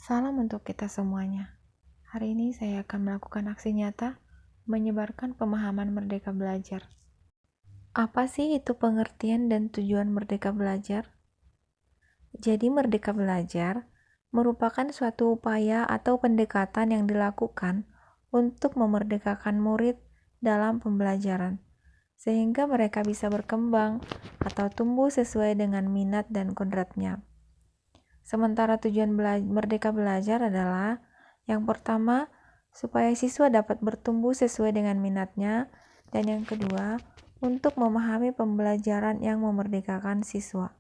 Salam untuk kita semuanya. Hari ini saya akan melakukan aksi nyata menyebarkan pemahaman merdeka belajar. Apa sih itu pengertian dan tujuan merdeka belajar? Jadi merdeka belajar merupakan suatu upaya atau pendekatan yang dilakukan untuk memerdekakan murid dalam pembelajaran, sehingga mereka bisa berkembang atau tumbuh sesuai dengan minat dan kodratnya. Sementara tujuan merdeka belajar adalah yang pertama, supaya siswa dapat bertumbuh sesuai dengan minatnya, dan yang kedua, untuk memahami pembelajaran yang memerdekakan siswa.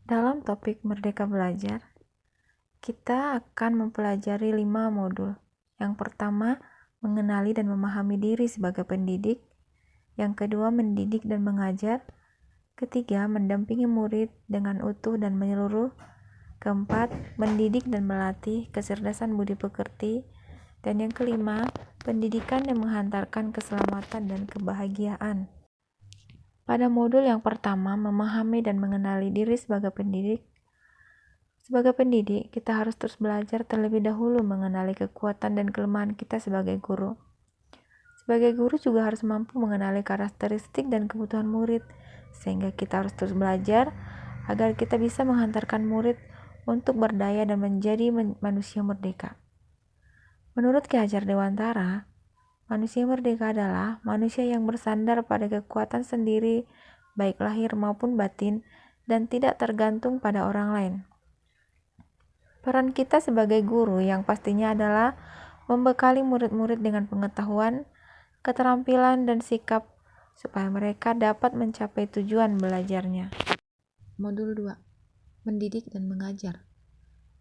Dalam topik merdeka belajar, kita akan mempelajari 5 modul. Yang pertama, mengenali dan memahami diri sebagai pendidik. Yang kedua, mendidik dan mengajar. Ketiga, mendampingi murid dengan utuh dan menyeluruh. Keempat, mendidik dan melatih kecerdasan budi pekerti. Dan yang kelima, pendidikan yang menghantarkan keselamatan dan kebahagiaan. Pada modul yang pertama, memahami dan mengenali diri sebagai pendidik. Sebagai pendidik, kita harus terus belajar terlebih dahulu mengenali kekuatan dan kelemahan kita sebagai guru. Sebagai guru juga harus mampu mengenali karakteristik dan kebutuhan murid, sehingga kita harus terus belajar agar kita bisa menghantarkan murid untuk berdaya dan menjadi manusia merdeka. Menurut Ki Hajar Dewantara, manusia merdeka adalah manusia yang bersandar pada kekuatan sendiri, baik lahir maupun batin, dan tidak tergantung pada orang lain. Peran kita sebagai guru yang pastinya adalah membekali murid-murid dengan pengetahuan, keterampilan, dan sikap supaya mereka dapat mencapai tujuan belajarnya. Modul 2. Mendidik dan mengajar.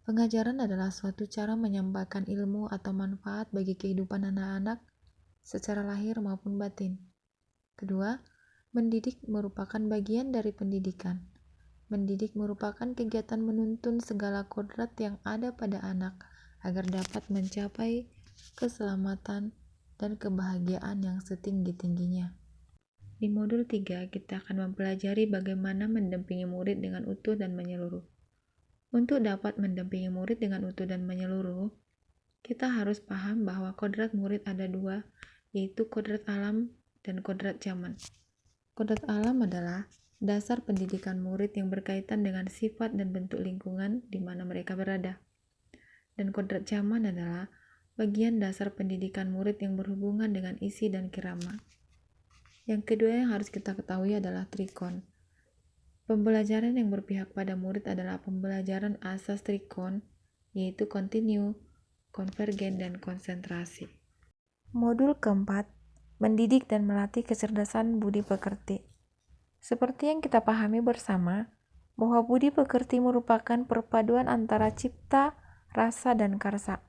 Pengajaran adalah suatu cara menyampaikan ilmu atau manfaat bagi kehidupan anak-anak secara lahir maupun batin. Kedua, mendidik merupakan bagian dari pendidikan. Mendidik merupakan kegiatan menuntun segala kodrat yang ada pada anak agar dapat mencapai keselamatan dan kebahagiaan yang setinggi-tingginya. Di modul 3, kita akan mempelajari bagaimana mendampingi murid dengan utuh dan menyeluruh. Untuk dapat mendampingi murid dengan utuh dan menyeluruh, kita harus paham bahwa kodrat murid ada dua, yaitu kodrat alam dan kodrat zaman. Kodrat alam adalah dasar pendidikan murid yang berkaitan dengan sifat dan bentuk lingkungan di mana mereka berada. Dan kodrat zaman adalah bagian dasar pendidikan murid yang berhubungan dengan isi dan kirama. Yang kedua yang harus kita ketahui adalah trikon. Pembelajaran yang berpihak pada murid adalah pembelajaran asas trikon, yaitu kontinu, konvergen, dan konsentrasi. Modul keempat, mendidik dan melatih kecerdasan budi pekerti. Seperti yang kita pahami bersama, bahwa budi pekerti merupakan perpaduan antara cipta, rasa, dan karsa.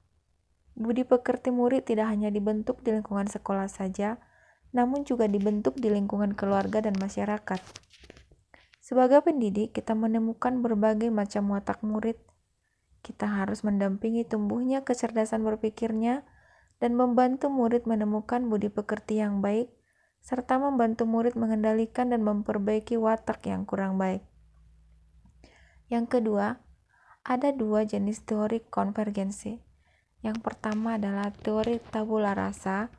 Budi pekerti murid tidak hanya dibentuk di lingkungan sekolah saja, namun juga dibentuk di lingkungan keluarga dan masyarakat. Sebagai pendidik, kita menemukan berbagai macam watak murid. Kita harus mendampingi tumbuhnya kecerdasan berpikirnya dan membantu murid menemukan budi pekerti yang baik, serta membantu murid mengendalikan dan memperbaiki watak yang kurang baik. Yang kedua, ada dua jenis teori konvergensi. Yang pertama adalah teori tabula rasa,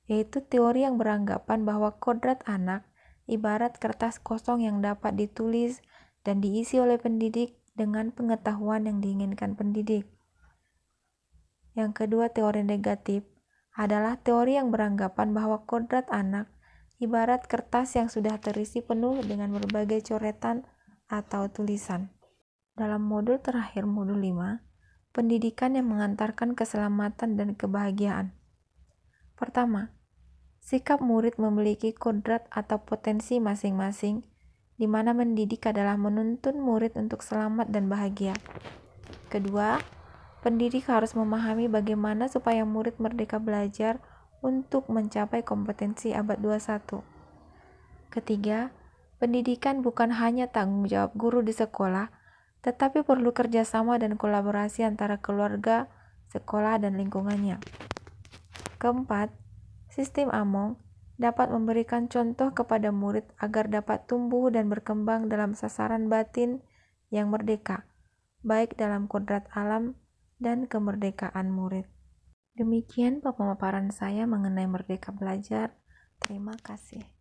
yaitu teori yang beranggapan bahwa kodrat anak ibarat kertas kosong yang dapat ditulis dan diisi oleh pendidik dengan pengetahuan yang diinginkan pendidik. Yang kedua, teori negatif adalah teori yang beranggapan bahwa kodrat anak ibarat kertas yang sudah terisi penuh dengan berbagai coretan atau tulisan. Dalam modul terakhir, modul 5, pendidikan yang mengantarkan keselamatan dan kebahagiaan. Pertama, sikap murid memiliki kodrat atau potensi masing-masing, di mana mendidik adalah menuntun murid untuk selamat dan bahagia. Kedua, pendidik harus memahami bagaimana supaya murid merdeka belajar untuk mencapai kompetensi abad 21. Ketiga, pendidikan bukan hanya tanggung jawab guru di sekolah, tetapi perlu kerjasama dan kolaborasi antara keluarga, sekolah, dan lingkungannya. Keempat, sistem Among dapat memberikan contoh kepada murid agar dapat tumbuh dan berkembang dalam sasaran batin yang merdeka, baik dalam kodrat alam dan kemerdekaan murid. Demikian pemaparan saya mengenai Merdeka Belajar. Terima kasih.